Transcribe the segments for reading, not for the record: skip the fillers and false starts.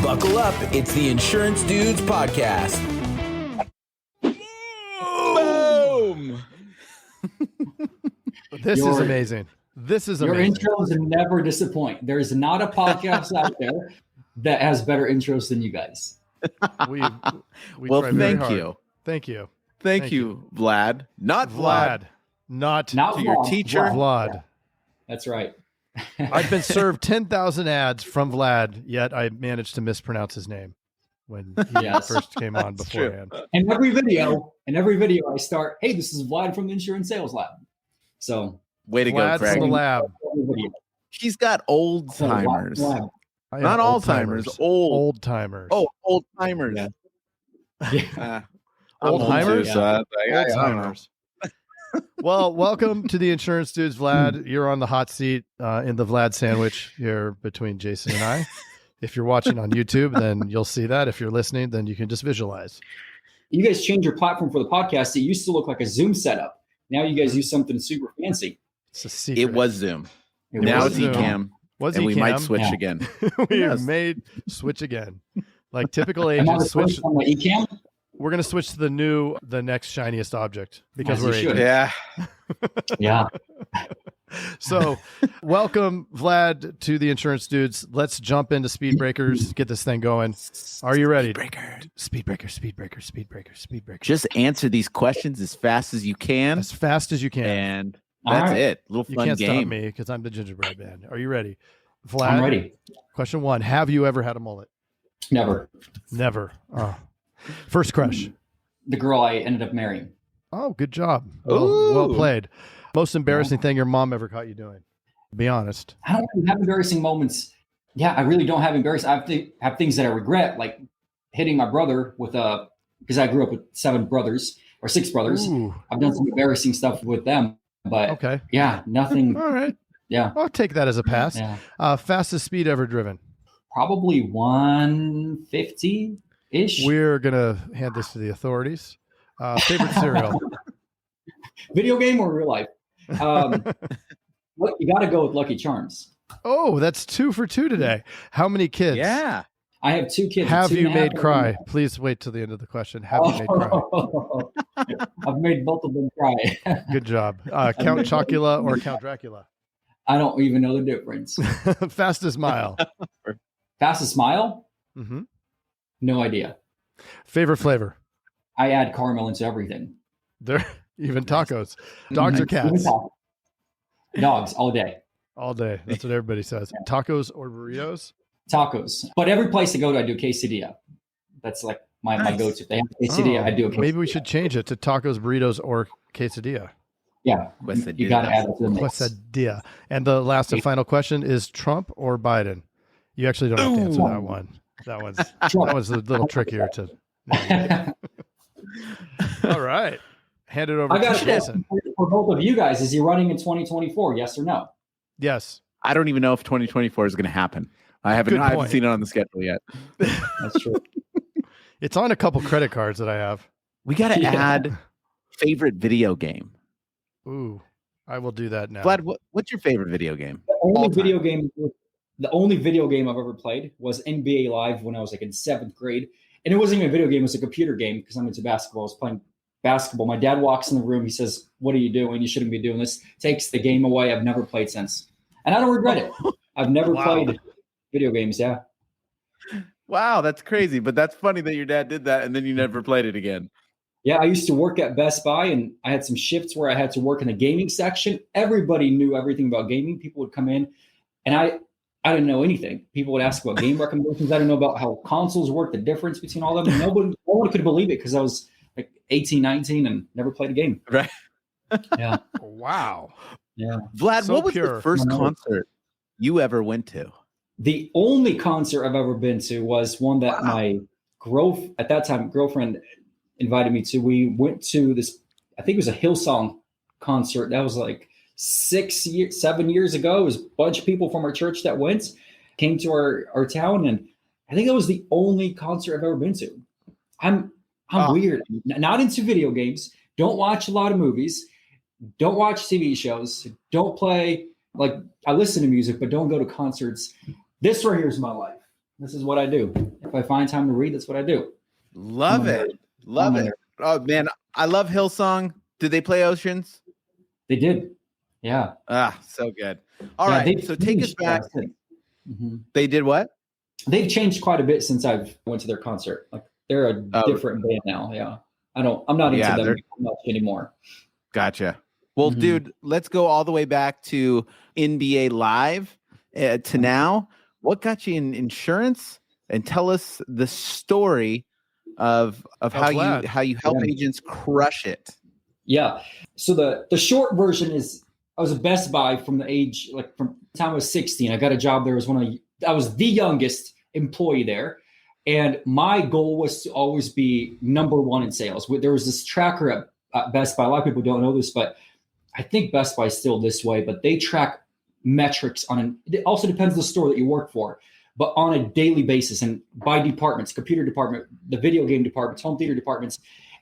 Buckle up. It's the Insurance Dudes Podcast. Boom! This is amazing. This is amazing. Your intros never disappoint. There's not a podcast out there that has better intros than you guys. We Well, try very thank hard. you. Thank you. Thank you, Vlad. Not Vlad. Not To your Vlad. teacher. Vlad. That's right. I've been served 10,000 ads from Vlad, yet I managed to mispronounce his name when he Yes. first came on That's true. beforehand. In every video, I start, hey, this is Vlad from the Insurance Sales Lab. So, Way to Vlad go, Craig. from the lab. every video. He's got old So, timers. Vlad. I Not am Alzheimer's, old. Old timers. Oh, old timers. Yeah. I'm Old old timers? too, so I Old don't know. timers. Well, welcome to the Insurance Dudes, Vlad. You're on the hot seat in the Vlad sandwich here between Jason and I. If you're watching on YouTube, then you'll see that. If you're listening, then you can just visualize. You guys changed your platform for the podcast. It used to look like a Zoom setup. Now you guys use something super fancy. It's a secret. It was Zoom. It Now was it's Zoom. Ecamm. Was And we Ecamm. might switch Yeah. again. We Yes. made switch again. Like typical Am I the agents switch. first on the Ecamm? We're going to switch to the next shiniest object because As we're you should. agents. Yeah. Yeah. So welcome, Vlad, to the Insurance Dudes. Let's jump into Speed Breakers. Get this thing going. Are you ready? Speed breaker, speed breaker, speed breaker, speed breaker. Just answer these questions as fast as you can. as fast as you can. And All that's right. it. Little You fun can't stop game. me because I'm the gingerbread man. Are you ready? Vlad, I'm ready. Question 1. Have you ever had a mullet? Never. Never. Oh. First crush. The girl I ended up marrying. Oh, good job. Well Ooh. played. Most embarrassing thing your mom ever caught you doing? Be honest. I don't really have embarrassing moments. Yeah, I really don't have embarrassing. I have things that I regret, like hitting my brother with because I grew up with 7 brothers or 6 brothers. Ooh. I've done some embarrassing stuff with them, but Okay. yeah, nothing. All right. Yeah, I'll take that as a pass. yeah. Fastest speed ever driven. Probably 150-ish. We're going to hand this to the authorities. Favorite cereal. Video game or real life? Look, you got to go with Lucky Charms. Oh, that's 2 for 2 today. How many kids? Yeah. I have 2 kids. Have 2 you and a half made and cry? Please wait till the end of the question. Have you made cry? I've made both of them cry. Good job. Count Chocula or Count Dracula? I don't even know the difference. Fastest mile. Fastest smile? hmm No idea. Favorite flavor? I add caramel into everything. There, even tacos. Dogs or cats? Dogs all day. All day. That's what everybody says. Tacos or burritos? Tacos. But every place I go to, I do quesadilla. That's like my Nice. go-to. If they have quesadilla, I do a quesadilla. Maybe we should change it to tacos, burritos, or quesadilla. Yeah. Quesadilla. You got to add it to the mix. Quesadilla. And the last and final question is Trump or Biden? You actually don't have to answer that one. That one's a little trickier to. All right. Hand it over I got to a Jason. question for both of you guys. Is he running in 2024? Yes or no? Yes. I don't even know if 2024 is going to happen. I haven't point. seen it on the schedule yet. That's true. It's on a couple credit cards that I have. We got to Yeah. add favorite video game. Ooh, I will do that now. Vlad, what's your favorite video game? The only All-time. the only video game I've ever played was NBA Live when I was like in 7th grade. And it wasn't even a video game, it was a computer game because I'm into basketball. I was playing basketball. My dad walks in the room, he says, "What are you doing? You shouldn't be doing this." Takes the game away. I've never played since. And I don't regret it. I've never Wow. played video games, yeah. Wow, that's crazy. But that's funny that your dad did that and then you never played it again. Yeah, I used to work at Best Buy and I had some shifts where I had to work in the gaming section. Everybody knew everything about gaming. People would come in and I didn't know anything. People would ask about game recommendations. I didn't know about how consoles work, the difference between all of them. No one could believe it because I was like 18, 19 and never played a game. Right. Yeah. Wow. Yeah. Vlad, So what was pure. the first I know. concert you ever went to? The only concert I've ever been to was one that my girlfriend invited me to. We went to this, I think it was a Hillsong concert. That was like 7 years ago. It was a bunch of people from our church that came to our town. And I think that was the only concert I've ever been to. I'm weird. Not into video games. Don't watch a lot of movies. Don't watch TV shows. Don't play, like, I listen to music, but don't go to concerts. This right here is my life. This is what I do. If I find time to read, that's what I do. Love it. Love it. Oh man, I love Hillsong. Did they play Oceans? They did. Yeah. So good. All right. So take us back. Mm-hmm. They did what? They've changed quite a bit since I've went to their concert. Like they're a different band now. Yeah. I'm not into them much anymore. Gotcha. Well, dude, let's go all the way back to NBA Live to now. What got you in insurance? And tell us the story of how you help agents crush it. Yeah. So the short version is I was a Best Buy from the age, like from the time I was 16. I got a job there. I was the youngest employee there. And my goal was to always be number one in sales. There was this tracker at Best Buy. A lot of people don't know this, but I think Best Buy is still this way, but they track metrics it also depends on the store that you work for, but on a daily basis and by departments, computer department, the video game departments, home theater departments.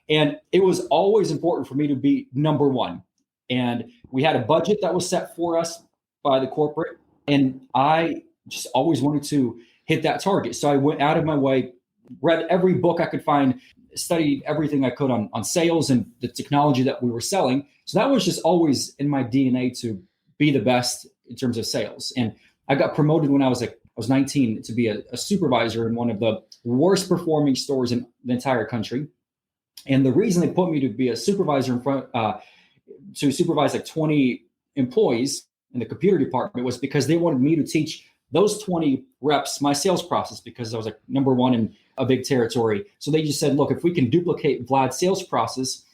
And it was always important for me to be number one. And we had a budget that was set for us by the corporate. And I just always wanted to hit that target. So I went out of my way, read every book I could find, studied everything I could on sales and the technology that we were selling. So that was just always in my DNA to be the best in terms of sales. And I got promoted when I was 19 to be a supervisor in one of the worst performing stores in the entire country. And the reason they put me to be a supervisor to supervise like 20 employees in the computer department was because they wanted me to teach those 20 reps my sales process because I was like number one in a big territory. So they just said, look, if we can duplicate Vlad's sales process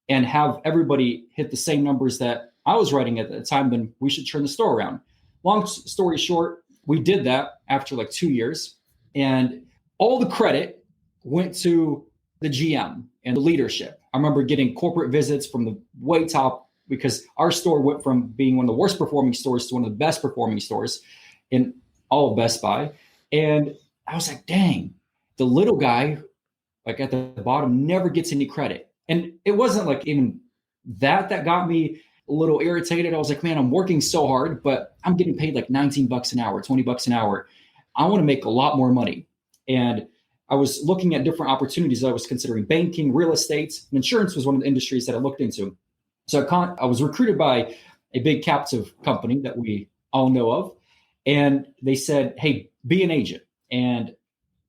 and have everybody hit the same numbers that I was writing at the time, then we should turn the store around. Long story short, we did that after like 2 years, and all the credit went to the GM and the leadership. I remember getting corporate visits from the way top because our store went from being one of the worst performing stores to one of the best performing stores in all of Best Buy. And I was like, dang, the little guy, like at the bottom, never gets any credit. And it wasn't like even that got me a little irritated. I was like, man, I'm working so hard, but I'm getting paid like $19 an hour, $20 an hour. I want to make a lot more money. And I was looking at different opportunities. I was considering banking, real estate, and insurance was one of the industries that I looked into. So I was recruited by a big captive company that we all know of. And they said, hey, be an agent. And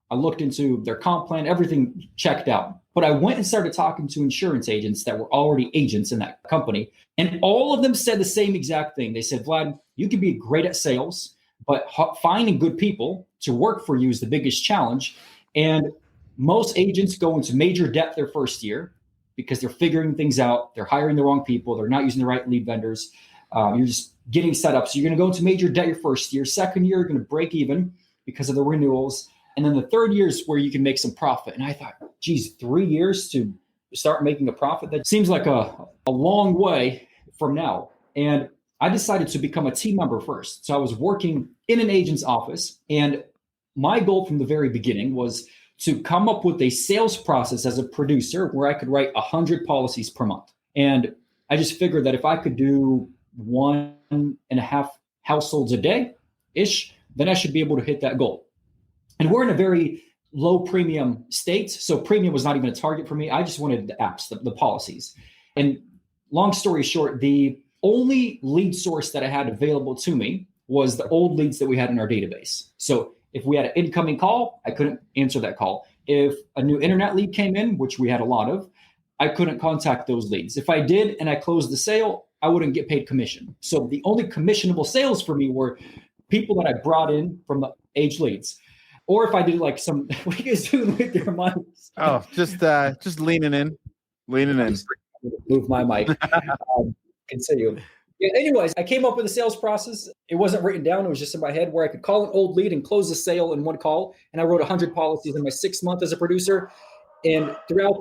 I looked into their comp plan, everything checked out. But I went and started talking to insurance agents that were already agents in that company. And all of them said the same exact thing. They said, Vlad, you can be great at sales, but finding good people to work for you is the biggest challenge. And most agents go into major debt their first year because they're figuring things out. They're hiring the wrong people. They're not using the right lead vendors. You're just getting set up. So you're going to go into major debt your first year. Second year, you're going to break even because of the renewals. And then the third year is where you can make some profit. And I thought, geez, 3 years to start making a profit? That seems like a long way from now. And I decided to become a team member first. So I was working in an agent's office. And my goal from the very beginning was to come up with a sales process as a producer where I could write 100 policies per month. And I just figured that if I could do 1.5 households a day-ish, then I should be able to hit that goal. And we're in a very low premium state. So premium was not even a target for me. I just wanted the apps, the policies. And long story short, the only lead source that I had available to me was the old leads that we had in our database. So if we had an incoming call, I couldn't answer that call. If a new internet lead came in, which we had a lot of, I couldn't contact those leads. If I did and I closed the sale, I wouldn't get paid commission. So the only commissionable sales for me were people that I brought in from the age leads. Or if I did like some, what are you guys doing with your mics? Oh, just leaning in. Move my mic. Continue. Yeah, anyways, I came up with a sales process. It wasn't written down. It was just in my head where I could call an old lead and close the sale in one call. And I wrote 100 policies in my 6 month as a producer. And throughout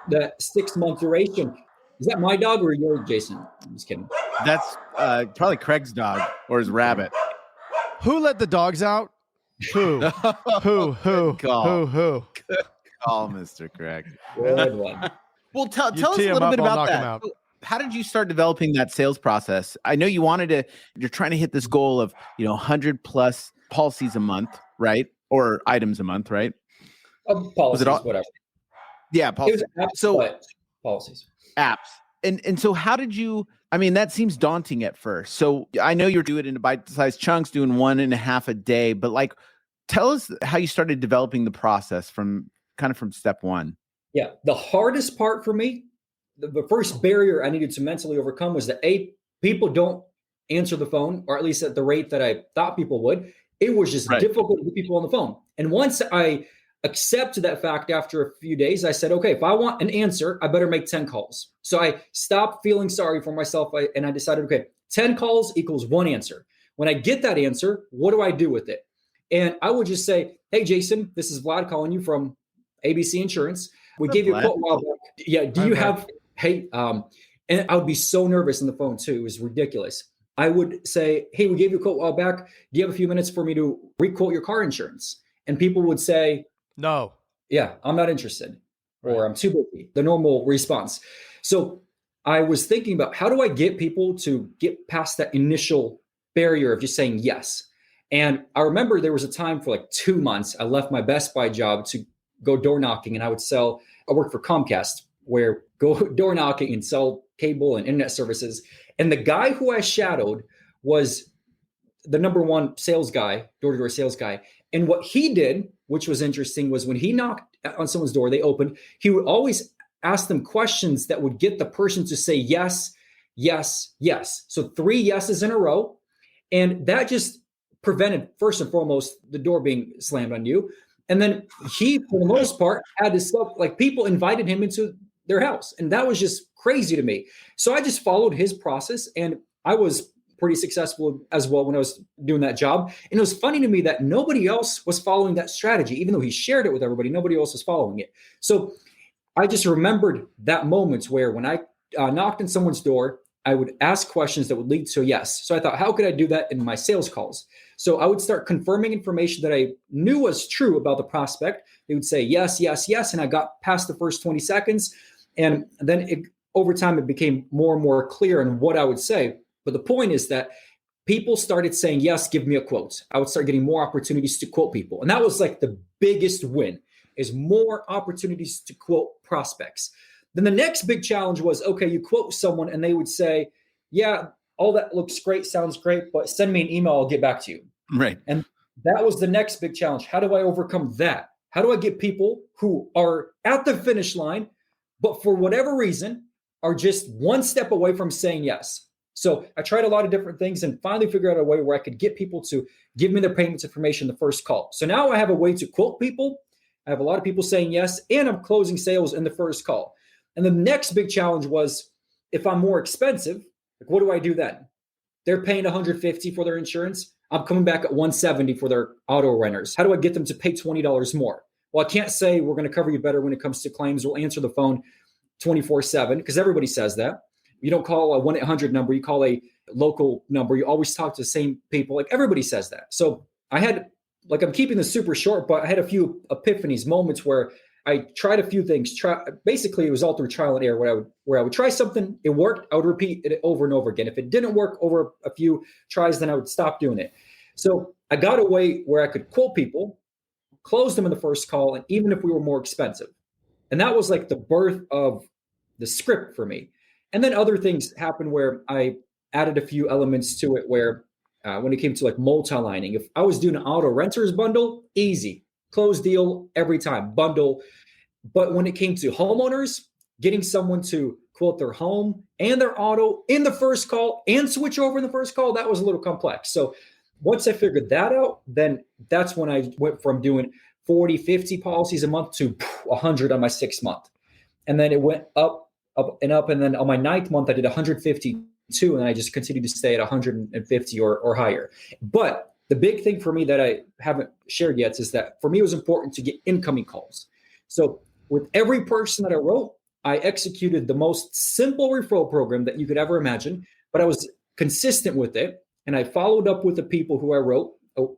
that 6 month duration, is that my dog or your, Jason? I'm just kidding. That's probably Craig's dog or his rabbit. Who let the dogs out? Who? Who? Good call, Mr. Craig. Good one. Well, tell us a little bit about that. How did you start developing that sales process? I know you're trying to hit this goal of, 100 plus policies a month, right? or items a month, right? Policies, all- whatever. Yeah, It was apps, so but policies. apps. And so how did you, I mean, that seems daunting at first. So I know you're doing it in bite-sized chunks, doing 1.5 a day, but like, tell us how you started developing the process from step one. Yeah. The hardest part for me, the first barrier I needed to mentally overcome was that people don't answer the phone, or at least at the rate that I thought people would. It was just difficult to get people on the phone. And once I accepted that fact after a few days, I said, okay, if I want an answer, I better make 10 calls. So I stopped feeling sorry for myself, and I decided, okay, 10 calls equals 1 answer. When I get that answer, what do I do with it? And I would just say, hey, Jason, this is Vlad calling you from ABC Insurance. We gave you a quote a while back. Yeah, do you have, hey, and I would be so nervous on the phone too. It was ridiculous. I would say, hey, we gave you a quote a while back. Do you have a few minutes for me to re-quote your car insurance? And people would say, no. Yeah, I'm not interested, or I'm too busy, the normal response. So I was thinking about, how do I get people to get past that initial barrier of just saying yes? And I remember there was a time for like 2 months, I left my Best Buy job to go door knocking, and I worked for Comcast, where go door knocking and sell cable and internet services. And the guy who I shadowed was the number one sales guy, door-to-door sales guy. And what he did, which was interesting, was when he knocked on someone's door, they opened, he would always ask them questions that would get the person to say yes, yes, yes. So 3 yeses in a row. And that just prevented, first and foremost, the door being slammed on you. And then he, for the most part, had his stuff, like people invited him into their house. And that was just crazy to me. So I just followed his process, and I was pretty successful as well when I was doing that job. And it was funny to me that nobody else was following that strategy. Even though he shared it with everybody, nobody else was following it. So I just remembered that moment where when I knocked on someone's door, I would ask questions that would lead to a yes. So I thought, how could I do that in my sales calls? So I would start confirming information that I knew was true about the prospect. They would say yes, yes, yes. And I got past the first 20 seconds. And then over time, it became more and more clear in what I would say. But the point is that people started saying, yes, give me a quote. I would start getting more opportunities to quote people. And that was like the biggest win, is more opportunities to quote prospects. Then the next big challenge was, okay, you quote someone and they would say, yeah, all that looks great, sounds great, but send me an email, I'll get back to you. Right. And that was the next big challenge. How do I overcome that? How do I get people who are at the finish line, but for whatever reason are just one step away from saying yes? So I tried a lot of different things and finally figured out a way where I could get people to give me their payments information the first call. So now I have a way to quote people. I have a lot of people saying yes, and I'm closing sales in the first call. And the next big challenge was, if I'm more expensive, like, what do I do then? They're paying $150 for their insurance. I'm coming back at $170 for their auto renters. How do I get them to pay $20 more? Well, I can't say we're going to cover you better when it comes to claims. We'll answer the phone 24/7 because everybody says that. You don't call a 1-800 number. You call a local number. You always talk to the same people. Like, everybody says that. So I had, like, I'm keeping this super short, but I had a few epiphanies, moments where I tried a few things. Basically, it was all through trial and error. Where I would try something, it worked, I would repeat it over and over again. If it didn't work over a few tries, then I would stop doing it. So I got a way where I could quote people, close them in the first call, and even if we were more expensive. And that was like the birth of the script for me. And then other things happened where I added a few elements to it where when it came to like multi-lining, if I was doing an auto renters bundle, easy, close deal every time, bundle. But when it came to homeowners, getting someone to quote their home and their auto in the first call and switch over in the first call, that was a little complex. So once I figured that out, then that's when I went from doing 40, 50 policies a month to 100 on my 6th month. And then it went up. And then on my 9th month, I did 152, and I just continued to stay at 150 or higher. But the big thing for me that I haven't shared yet is that for me, it was important to get incoming calls. So with every person that I wrote, I executed the most simple referral program that you could ever imagine, but I was consistent with it. And I followed up with the people who I wrote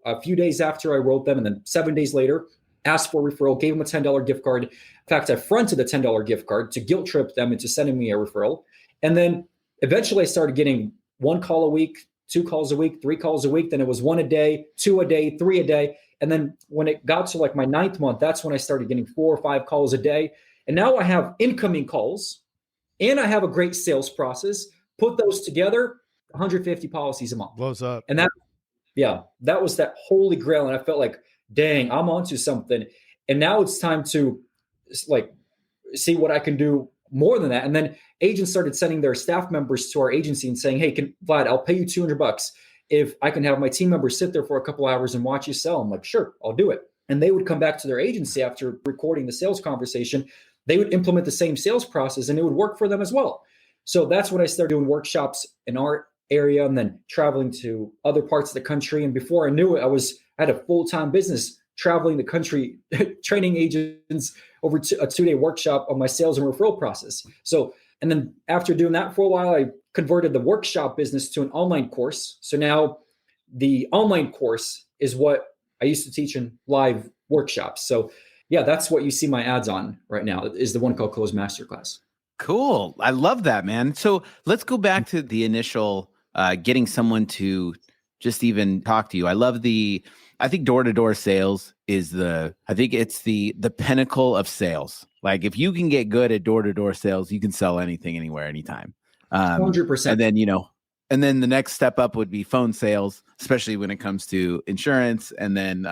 a few days after I wrote them. And then 7 days later, asked for a referral, gave them a $10 gift card. In fact, I fronted a $10 gift card to guilt trip them into sending me a referral. And then eventually I started getting 1 call a week, 2 calls a week, 3 calls a week. Then it was 1 a day, 2 a day, 3 a day. And then when it got to like my 9th month, that's when I started getting 4 or 5 calls a day. And now I have incoming calls and I have a great sales process. Put those together, 150 policies a month. Blows up. And that was that holy grail. And I felt like, dang, I'm onto something. And now it's time to like see what I can do more than that. And then agents started sending their staff members to our agency and saying, hey, Vlad, I'll pay you $200 if I can have my team members sit there for a couple hours and watch you sell. I'm like, sure, I'll do it. And they would come back to their agency after recording the sales conversation. They would implement the same sales process and it would work for them as well. So that's when I started doing workshops in our area and then traveling to other parts of the country. And before I knew it, I had a full-time business traveling the country, training agents over a 2-day workshop on my sales and referral process. So, and then after doing that for a while, I converted the workshop business to an online course. So now the online course is what I used to teach in live workshops. So yeah, that's what you see my ads on right now is the One Call Close Masterclass. Cool. I love that, man. So let's go back to the initial getting someone to just even talk to you. I think door-to-door sales is it's the pinnacle of sales. Like if you can get good at door-to-door sales, you can sell anything, anywhere, anytime. 100%. And then, and then the next step up would be phone sales, especially when it comes to insurance. And then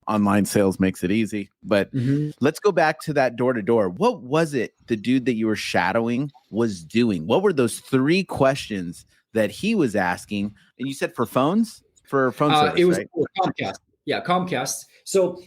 online sales makes it easy. But let's go back to that door-to-door. What was it the dude that you were shadowing was doing? What were those 3 questions that he was asking? And you said for phones? For phone service, it was right? for Comcast. Yeah, Comcast. So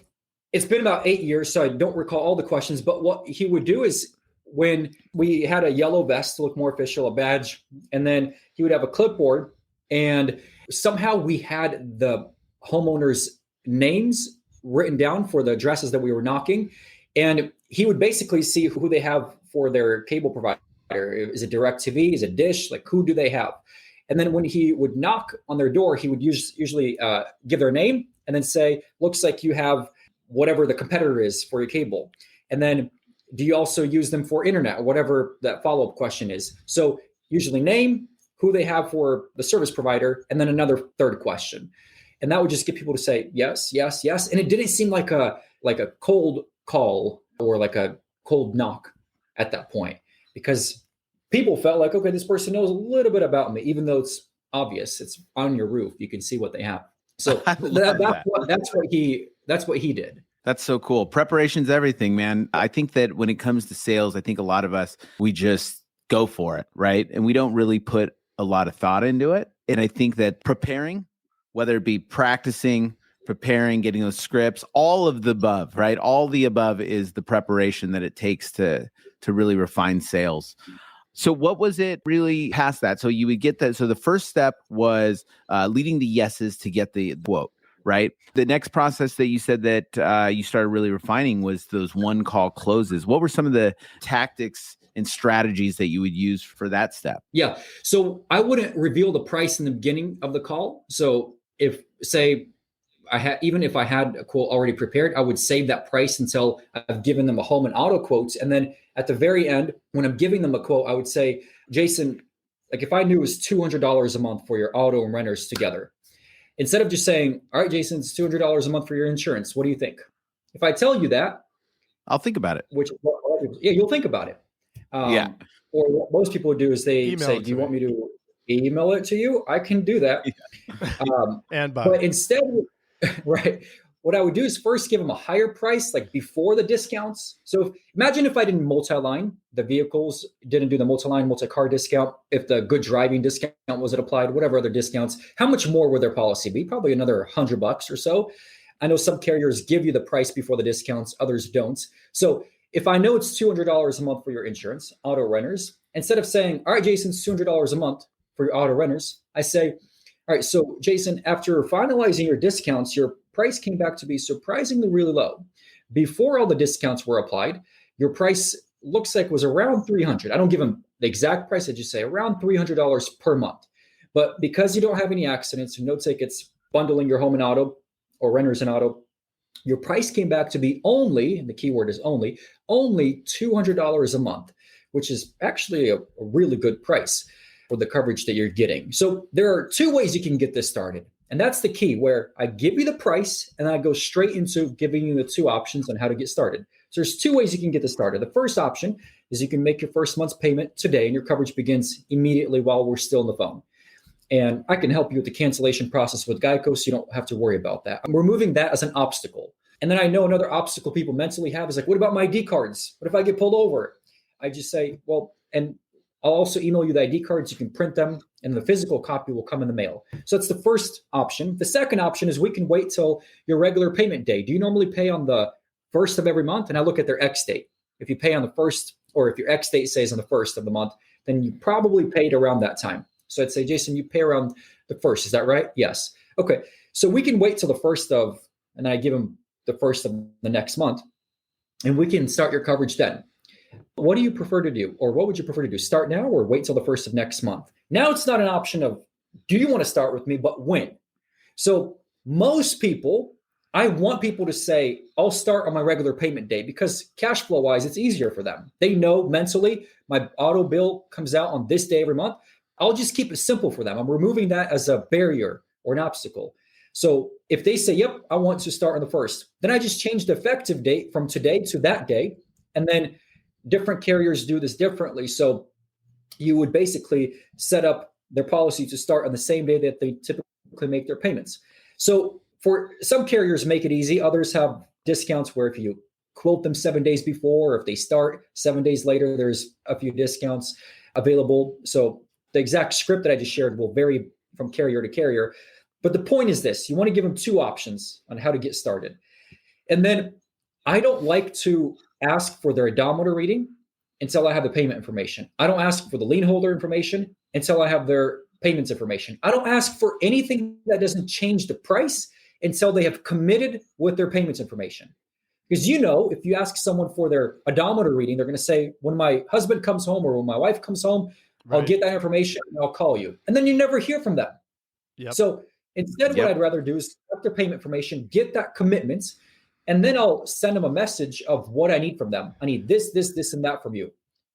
it's been about 8 years, so I don't recall all the questions. But what he would do is when we had a yellow vest to look more official, a badge, and then he would have a clipboard, and somehow we had the homeowners' names written down for the addresses that we were knocking, and he would basically see who they have for their cable provider. Is it DirecTV? Is it Dish? Like who do they have? And then when he would knock on their door, he would usually give their name and then say, looks like you have whatever the competitor is for your cable. And then do you also use them for internet or whatever that follow-up question is? So usually name, who they have for the service provider, and then another third question. And that would just get people to say, yes, yes, yes. And it didn't seem like a cold call or like a cold knock at that point, because people felt like, okay, this person knows a little bit about me, even though it's obvious. It's on your roof. You can see what they have. So that's what he did. That's so cool. Preparation's everything, man. I think that when it comes to sales, I think a lot of us, we just go for it, right? And we don't really put a lot of thought into it. And I think that preparing, whether it be practicing, preparing, getting those scripts, all of the above, right? All the above is the preparation that it takes to really refine sales. So what was it really past that? So you would get that. So the first step was leading the yeses to get the quote, right? The next process that you said that you started really refining was those one call closes. What were some of the tactics and strategies that you would use for that step? Yeah. So I wouldn't reveal the price in the beginning of the call. So if even if I had a quote already prepared, I would save that price until I've given them a home and auto quotes. And then at the very end, when I'm giving them a quote, I would say, Jason, like if I knew it was $200 a month for your auto and renters together, instead of just saying, all right, Jason, it's $200 a month for your insurance. What do you think? If I tell you that, I'll think about it. You'll think about it. Or what most people would do is they say, do you want me to email it to you? I can do that. But instead, right, what I would do is first give them a higher price, like before the discounts. So imagine if I didn't multi-line the vehicles, didn't do the multi-line, multi-car discount, if the good driving discount wasn't applied, whatever other discounts, how much more would their policy be? Probably another $100 or so. I know some carriers give you the price before the discounts, others don't. So if I know it's $200 a month for your insurance, auto renters, instead of saying, all right, Jason, it's $200 a month for your auto renters, I say, all right, so Jason, after finalizing your discounts, your price came back to be surprisingly really low. Before all the discounts were applied, your price looks like was around $300. I don't give them the exact price. I just say around $300 per month. But because you don't have any accidents, no tickets, bundling your home and auto or renters and auto, your price came back to be only, and the keyword is only $200 a month, which is actually a really good price for the coverage that you're getting. So there are 2 ways you can get this started. And that's the key, where I give you the price and then I go straight into giving you the two options on how to get started. So there's two ways you can get this started. The first option is you can make your first month's payment today and your coverage begins immediately while we're still on the phone. And I can help you with the cancellation process with Geico, so you don't have to worry about that. I'm removing that as an obstacle. And then I know another obstacle people mentally have is like, what about my ID cards? What if I get pulled over? I just say, well, and I'll also email you the ID cards. You can print them and the physical copy will come in the mail. So that's the first option. The second option is we can wait till your regular payment day. Do you normally pay on the first of every month? And I look at their X date. If you pay on the first, or if your X date says on the first of the month, then you probably paid around that time. So I'd say, Jason, you pay around the first. Is that right? Yes. Okay. So we can wait till the first of, and I give them the first of the next month, and we can start your coverage then. What do you prefer to do? Or what would you prefer to do? Start now or wait till the first of next month? Now it's not an option of, do you want to start with me, but when? So most people, I want people to say, I'll start on my regular payment day, because cash flow wise, it's easier for them. They know mentally my auto bill comes out on this day every month. I'll just keep it simple for them. I'm removing that as a barrier or an obstacle. So if they say, yep, I want to start on the first, then I just change the effective date from today to that day. And then different carriers do this differently. So you would basically set up their policy to start on the same day that they typically make their payments. So for some carriers, make it easy. Others have discounts where if you quote them 7 days before, or if they start 7 days later, there's a few discounts available. So the exact script that I just shared will vary from carrier to carrier. But the point is this: you want to give them two options on how to get started. And then I don't like to ask for their odometer reading until I have the payment information. I don't ask for the lien holder information until I have their payments information. I don't ask for anything that doesn't change the price until they have committed with their payments information. Because if you ask someone for their odometer reading, they're going to say, when my husband comes home or when my wife comes home, right, I'll get that information and I'll call you. And then you never hear from them. Yep. So instead, what I'd rather do is get their payment information, get that commitment, and then I'll send them a message of what I need from them. I need this, this, this, and that from you.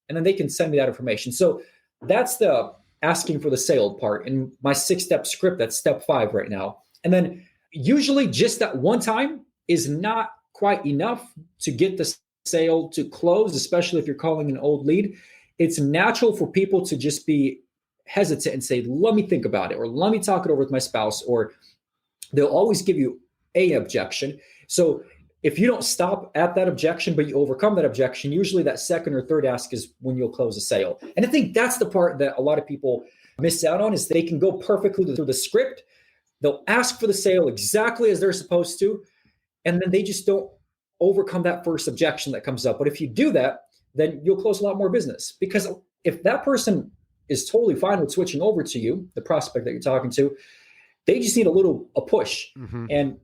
And then they can send me that information. So that's the asking for the sale part. In my 6-step script, that's step 5 right now. And then usually just that one time is not quite enough to get the sale to close, especially if you're calling an old lead. It's natural for people to just be hesitant and say, let me think about it, or let me talk it over with my spouse, or they'll always give you an objection. So if you don't stop at that objection, but you overcome that objection, usually that second or third ask is when you'll close a sale. And I think that's the part that a lot of people miss out on, is they can go perfectly through the script. They'll ask for the sale exactly as they're supposed to, and then they just don't overcome that first objection that comes up. But if you do that, then you'll close a lot more business. Because if that person is totally fine with switching over to you, the prospect that you're talking to, they just need a push. Mm-hmm. And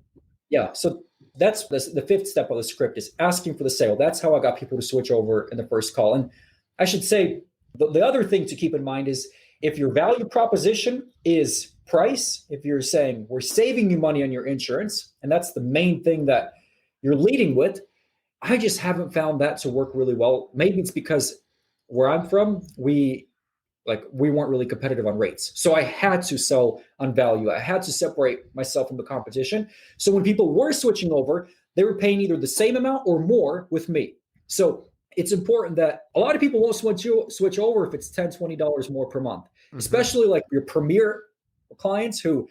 so that's the 5th step of the script, is asking for the sale. That's how I got people to switch over in the first call. And I should say the other thing to keep in mind is, if your value proposition is price, if you're saying we're saving you money on your insurance, and that's the main thing that you're leading with, I just haven't found that to work really well. Maybe it's because where I'm from, we weren't really competitive on rates. So I had to sell on value. I had to separate myself from the competition. So when people were switching over, they were paying either the same amount or more with me. So it's important that a lot of people won't switch over if it's $10, $20 more per month, especially like your premier clients who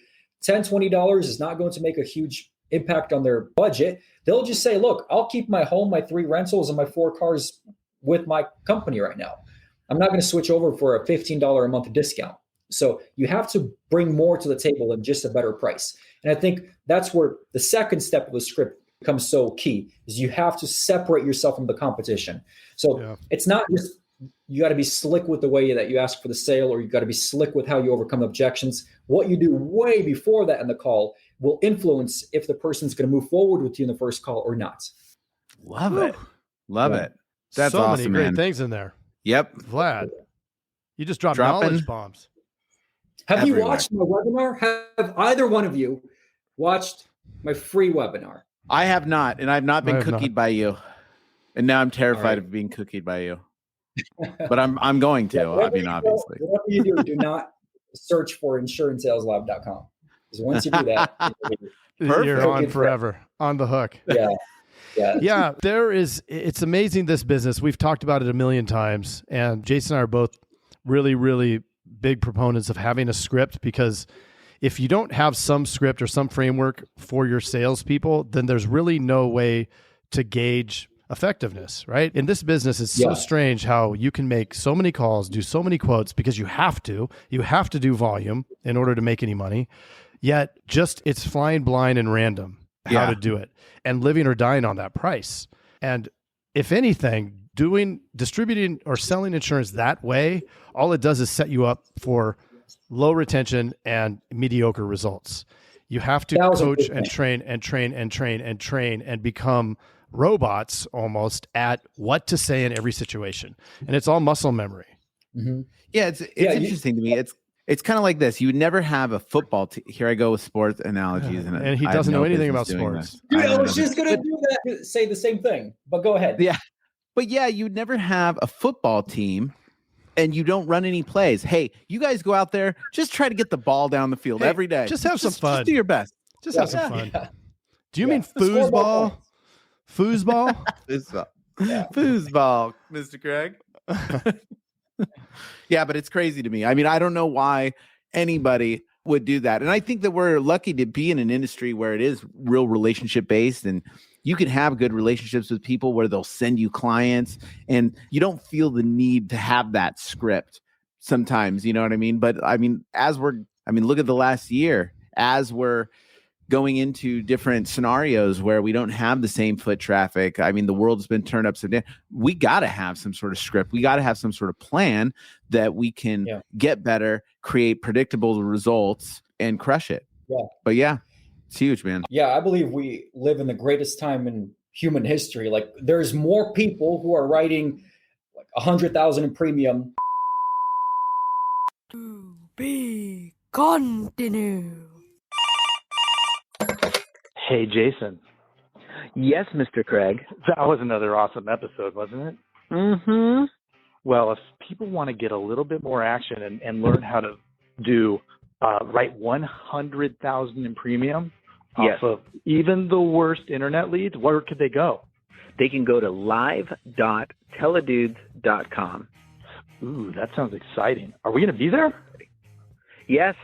$10, $20 is not going to make a huge impact on their budget. They'll just say, look, I'll keep my home, my 3 rentals, and my 4 cars with my company right now. I'm not going to switch over for a $15 a month discount. So you have to bring more to the table than just a better price. And I think that's where the second step of the script becomes so key, is you have to separate yourself from the competition. So it's not just, you got to be slick with the way that you ask for the sale, or you got to be slick with how you overcome objections. What you do way before that in the call will influence if the person's going to move forward with you in the first call or not. Love it. Love it. That's so awesome, many great things in there. Yep. Vlad, you just dropped knowledge bombs. Have you watched my webinar? Have either one of you watched my free webinar? I have not, and I've not been cookied by you. And now I'm terrified of being cookied by you. But I'm going to. I mean, obviously. Whatever you do not search for insurancesaleslab.com. Because once you do that, you're on Perfect. forever, on the hook. yeah, yeah, Yeah, it's amazing, this business. We've talked about it a million times, and Jason and I are both really, really big proponents of having a script, because if you don't have some script or some framework for your salespeople, then there's really no way to gauge effectiveness, right? In this business, it's so strange how you can make so many calls, do so many quotes, because you have to do volume in order to make any money. Yet just it's flying blind and random how to do it, and living or dying on that price. And if anything, distributing or selling insurance that way, all it does is set you up for low retention and mediocre results. You have to coach and train and become robots almost at what to say in every situation. And it's all muscle memory. Mm-hmm. Yeah, it's interesting to me. It's kind of like this. You would never have a football team. Here I go with sports analogies. And he doesn't know anything about sports. Dude, I was just going to do that, say the same thing, but go ahead. Yeah. But yeah, you'd never have a football team and you don't run any plays. Hey, you guys go out there, just try to get the ball down the field every day. Just have some fun. Just do your best. Just have some fun. Yeah. Do you mean foosball? Foosball? Foosball. Foosball, Mr. Craig. Yeah, but it's crazy to me. I mean, I don't know why anybody would do that. And I think that we're lucky to be in an industry where it is real relationship based, and you can have good relationships with people where they'll send you clients and you don't feel the need to have that script sometimes, you know what I mean? But I mean, look at the last year, as we're going into different scenarios where we don't have the same foot traffic. I mean, the world's been turned upside down. We got to have some sort of script. We got to have some sort of plan that we can get better, create predictable results, and crush it. Yeah. But yeah, it's huge, man. Yeah, I believe we live in the greatest time in human history. Like, there's more people who are writing like 100,000 in premium. To be continued. Hey, Jason. Yes, Mr. Craig. That was another awesome episode, wasn't it? Mm-hmm. Well, if people want to get a little bit more action and learn how to write 100,000 in premium off of even the worst internet leads, where could they go? They can go to live.teledudes.com. Ooh, that sounds exciting. Are we going to be there? Yes.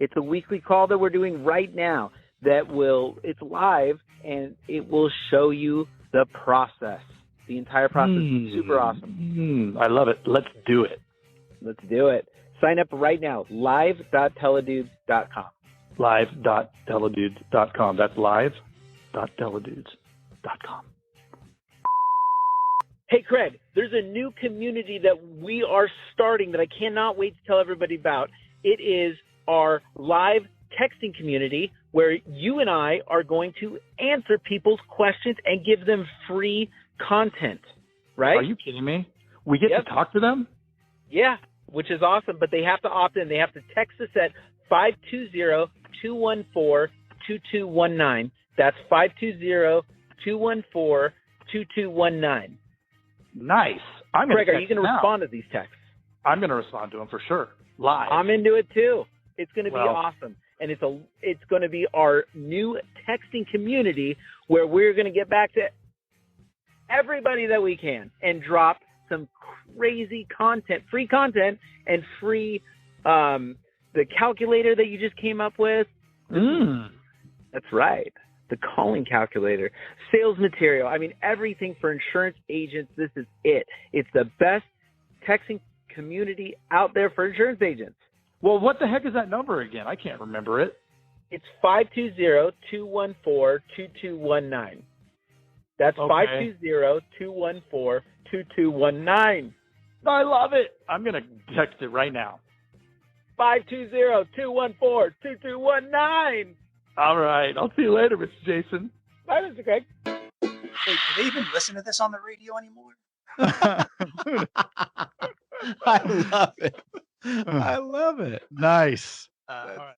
It's a weekly call that we're doing right now. It's live, and it will show you the process, the entire process. Super awesome. I love it. Let's do it. Let's do it. Sign up right now, live.teledudes.com. Live.teledudes.com. That's live.teledudes.com. Hey, Craig, there's a new community that we are starting that I cannot wait to tell everybody about. It is our live texting community where you and I are going to answer people's questions and give them free content, right? Are you kidding me? We get to talk to them? Yeah, which is awesome, but they have to opt in. They have to text us at 520-214-2219. That's 520-214-2219. Nice. Craig, are you going to respond to these texts? I'm going to respond to them for sure. Live. I'm into it too. It's going to be awesome. And it's going to be our new texting community where we're going to get back to everybody that we can and drop some crazy content, free content, and free the calculator that you just came up with. That's right. The calling calculator, sales material. I mean, everything for insurance agents. This is it. It's the best texting community out there for insurance agents. Well, what the heck is that number again? I can't remember it. It's 520-214-2219. That's 520-214-2219. I love it. I'm going to text it right now. 520-214-2219. All right. I'll see you later, Mr. Jason. Bye, Mr. Craig. Wait, do they even listen to this on the radio anymore? I love it. I love it. Nice. All right.